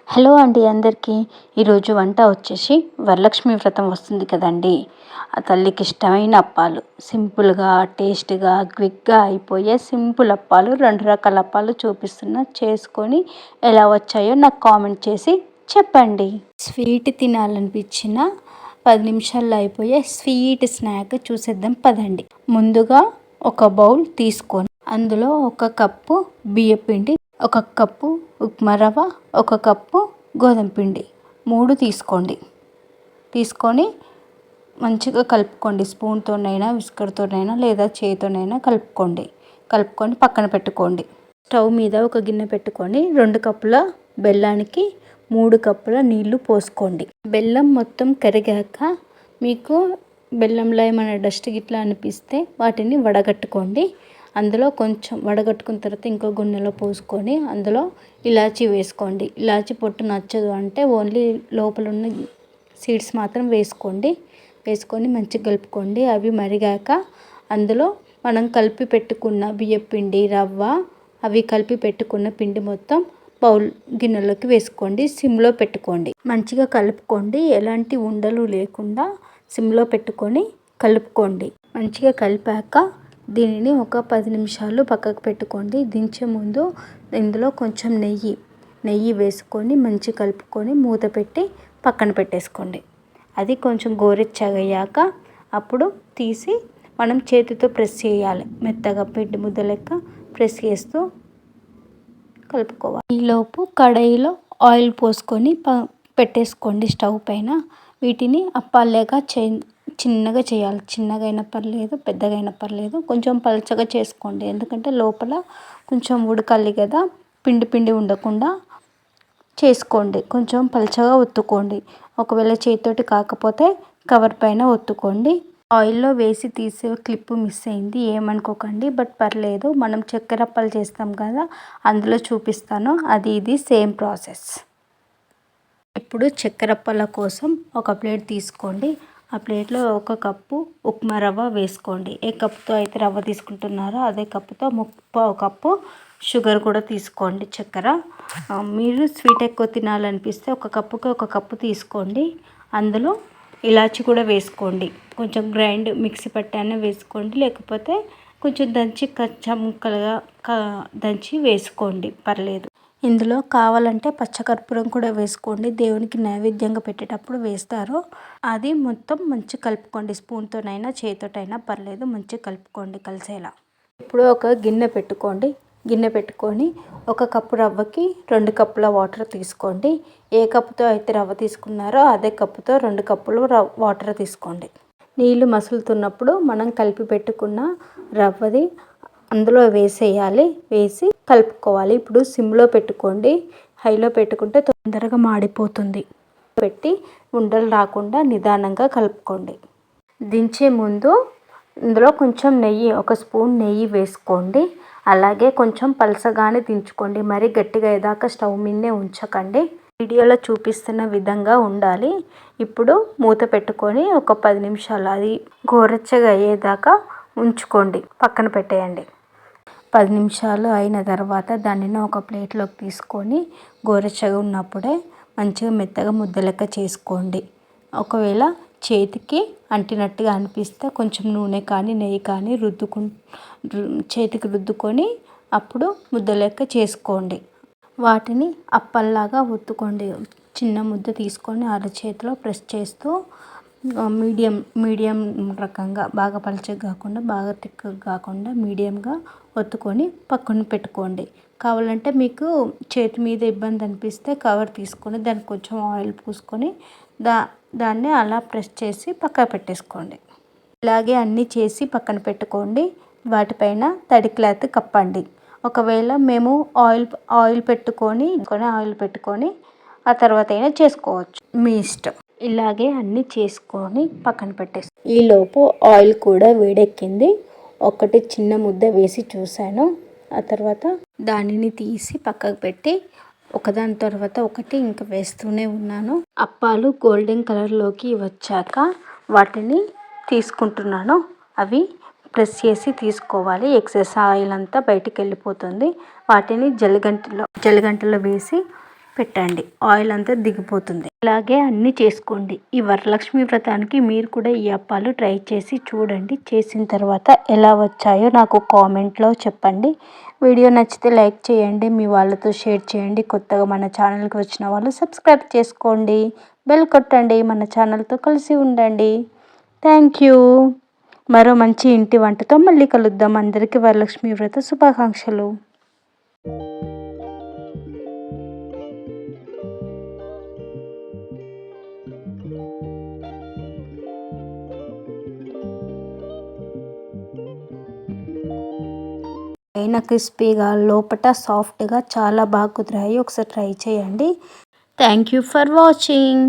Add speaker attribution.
Speaker 1: Hello అండి అందరికీ. ఈరోజు వంట వచ్చేసి వరలక్ష్మి వ్రతం వస్తుంది కదండి. ఆ తల్లికి ఇష్టమైన అప్పాలు, సింపుల్గా టేస్ట్గా క్విక్గా అయిపోయే సింపుల్ అప్పాలు, 2 రకాల అప్పాలు చూపిస్తున్నా. చేసుకొని ఎలా వచ్చాయో నాకు కామెంట్ చేసి చెప్పండి. స్వీట్ తినాలనిపించిన 10 నిమిషాల్లో అయిపోయే స్వీట్ స్నాక్ చూసేద్దాం పదండి. ముందుగా ఒక బౌల్ తీసుకొని అందులో 1 కప్పు బియ్యపిండి, 1 కప్పు ఉప్మా రవ్వ, 1 కప్పు గోధుమ పిండి 3 తీసుకొని మంచిగా కలుపుకోండి. స్పూన్తోనైనా విస్కర్తోనైనా లేదా చేతితోనైనా కలుపుకొని పక్కన పెట్టుకోండి. స్టవ్ మీద ఒక గిన్నె పెట్టుకొని 2 కప్పుల బెల్లానికి 3 కప్పుల నీళ్లు పోసుకోండి. బెల్లం మొత్తం కరిగాక మీకు బెల్లంలో ఏమైనా డస్ట్ గిట్లా అనిపిస్తే వాటిని వడగట్టుకోండి. అందులో కొంచెం వడగట్టుకున్న తర్వాత ఇంకో గిన్నెలో పోసుకొని అందులో ఇలాచీ వేసుకోండి. ఇలాచీ పొట్టు నచ్చదు అంటే ఓన్లీ లోపల ఉన్న సీడ్స్ మాత్రం వేసుకొని మంచిగా కలుపుకోండి. అవి మరిగాక అందులో మనం కలిపి పెట్టుకున్న బియ్యపిండి, రవ్వ, అవి కలిపి పెట్టుకున్న పిండి మొత్తం బౌల్ గిన్నెలోకి వేసుకోండి. సిమ్లో పెట్టుకోండి. మంచిగా కలుపుకోండి. ఎలాంటి ఉండలు లేకుండా సిమ్లో పెట్టుకొని కలుపుకోండి. మంచిగా కలిపాక దీనిని ఒక 10 నిమిషాలు పక్కకు పెట్టుకోండి. దించే ముందు ఇందులో కొంచెం నెయ్యి వేసుకొని మంచి కలుపుకొని మూత పెట్టి పక్కన పెట్టేసుకోండి. అది కొంచెం గోరెచ్చగా అయ్యాక అప్పుడు తీసి మనం చేతితో ప్రెస్ చేయాలి. మెత్తగా పిండి ముద్ద లెక్క ప్రెస్ చేస్తూ కలుపుకోవాలి. ఈలోపు కడాయిలో ఆయిల్ పోసుకొని పెట్టేసుకోండి స్టవ్ పైన. వీటిని అప్పాలేగా చిన్నగా చేయాలి. చిన్నగా అయినా పర్లేదు, పెద్దగా అయినా పర్లేదు. కొంచెం పలచగా చేసుకోండి. ఎందుకంటే లోపల కొంచెం ఉడకాలి కదా, పిండి ఉండకుండా చేసుకోండి. కొంచెం పలచగా ఒత్తుకోండి. ఒకవేళ చేతితోటి కాకపోతే కవర్ పైన ఒత్తుకోండి. ఆయిల్లో వేసి తీసే క్లిప్ మిస్ అయింది, ఏమనుకోకండి. బట్ పర్లేదు, మనం చక్కెర అప్పాలు చేస్తాం కదా, అందులో చూపిస్తాను. ఇది సేమ్ ప్రాసెస్. ఇప్పుడు చక్కెర అప్పాల కోసం ఒక ప్లేట్ తీసుకోండి. ఆ ప్లేట్లో 1 కప్పు ఉప్మా రవ్వ వేసుకోండి. ఏ కప్పుతో అయితే రవ్వ తీసుకుంటున్నారో అదే కప్పుతో 3/4 కప్పు షుగర్ కూడా తీసుకోండి. చక్కెర మీరు స్వీట్ ఎక్కువ తినాలనిపిస్తే 1 కప్పుకి 1 కప్పు తీసుకోండి. అందులో ఇలాచి కూడా వేసుకోండి. కొంచెం గ్రైండ్ మిక్సీ పట్టానే వేసుకోండి, లేకపోతే కొంచెం దంచి కచ్చా ముక్కలుగా దంచి వేసుకోండి, పర్లేదు. ఇందులో కావాలంటే పచ్చకర్పూరం కూడా వేసుకోండి. దేవునికి నైవేద్యంగా పెట్టేటప్పుడు వేస్తారు. అది మొత్తం మంచిగా కలుపుకోండి. స్పూన్తోనైనా చేతితోటైనా పర్లేదు, మంచిగా కలుపుకోండి కలిసేలా. ఇప్పుడు ఒక గిన్నె పెట్టుకొని 1 కప్పు రవ్వకి 2 కప్పుల వాటర్ తీసుకోండి. ఏ కప్పుతో అయితే రవ్వ తీసుకున్నారో అదే కప్పుతో 2 కప్పులు వాటర్ తీసుకోండి. నీళ్ళు మసులుతున్నప్పుడు మనం కలిపి పెట్టుకున్న రవ్వది అందులో వేసి కలుపుకోవాలి. ఇప్పుడు సిమ్లో పెట్టుకోండి. హైలో పెట్టుకుంటే తొందరగా మాడిపోతుంది. పెట్టి ఉండలు రాకుండా నిదానంగా కలుపుకోండి. దించే ముందు ఇందులో కొంచెం నెయ్యి, 1 స్పూన్ నెయ్యి వేసుకోండి. అలాగే కొంచెం పలసగానే దించుకోండి. మరీ గట్టిగా అయ్యేదాకా స్టవ్ మీదనే ఉంచకండి. వీడియోలో చూపిస్తున్న విధంగా ఉండాలి. ఇప్పుడు మూత పెట్టుకొని ఒక 10 నిమిషాలు అది గోరెచ్చగా అయ్యేదాకా ఉంచుకోండి, పక్కన పెట్టేయండి. 10 నిమిషాలు అయిన తర్వాత దానిని ఒక ప్లేట్లోకి తీసుకొని గోరెచ్చగా ఉన్నప్పుడే మంచిగా మెత్తగా ముద్ద లెక్క చేసుకోండి. ఒకవేళ చేతికి అంటినట్టుగా అనిపిస్తే కొంచెం నూనె కానీ నెయ్యి కానీ చేతికి రుద్దుకొని అప్పుడు ముద్ద లెక్క చేసుకోండి. వాటిని అప్పల్లాగా ఒత్తుకోండి. చిన్న ముద్ద తీసుకొని అరచేతిలో ప్రెస్ చేస్తూ మీడియం రకంగా, బాగా పలచగా కాకుండా బాగా తిక్కగా కాకుండా మీడియంగా ఒత్తుకొని పక్కన పెట్టుకోండి. కావాలంటే మీకు చేతి మీద ఇబ్బంది అనిపిస్తే కవర్ తీసుకొని దానికి కొంచెం ఆయిల్ పూసుకొని దాన్ని అలా ప్రెస్ చేసి పక్కన పెట్టేసుకోండి. ఇలాగే అన్నీ చేసి పక్కన పెట్టుకోండి. వాటిపైన తడి క్లాత్ కప్పండి. ఒకవేళ మేము ఆయిల్ పెట్టుకొని ఆ తర్వాత అయినా చేసుకోవచ్చు, మీ ఇష్టం. ఇలాగే అన్నీ చేసుకొని పక్కన పెట్టేసి ఈలోపు ఆయిల్ కూడా వేడెక్కింది. ఒకటి చిన్న ముద్ద వేసి చూశాను. ఆ తర్వాత దానిని తీసి పక్కకు పెట్టి ఒకదాని తర్వాత ఒకటి ఇంకా వేస్తూనే ఉన్నాను. అప్పాలు గోల్డెన్ కలర్లోకి వచ్చాక వాటిని తీసుకుంటున్నాను. అవి ప్రెస్ చేసి తీసుకోవాలి. ఎక్సెస్ ఆయిల్ అంతా బయటికి వెళ్ళిపోతుంది. వాటిని జల్లిగంటలో వేసి పెట్టండి, ఆయిల్ అంతా దిగిపోతుంది. ఇలాగే అన్నీ చేసుకోండి. ఈ వరలక్ష్మి వ్రతానికి మీరు కూడా ఈ అప్పాలు ట్రై చేసి చూడండి. చేసిన తర్వాత ఎలా వచ్చాయో నాకు కామెంట్లో చెప్పండి. వీడియో నచ్చితే లైక్ చేయండి, మీ వాళ్ళతో షేర్ చేయండి. కొత్తగా మన ఛానల్కి వచ్చిన వాళ్ళు సబ్స్క్రైబ్ చేసుకోండి, బెల్ కొట్టండి, మన ఛానల్తో కలిసి ఉండండి. Thank you. మరో మంచి ఇంటి వంటతో మళ్ళీ కలుద్దాం. అందరికీ వరలక్ష్మి వ్రత శుభాకాంక్షలు. పైన క్రిస్పీగా లోపల సాఫ్ట్గా చాలా బాగా కుదిరాయి. ఒకసారి ట్రై చేయండి. Thank you for watching.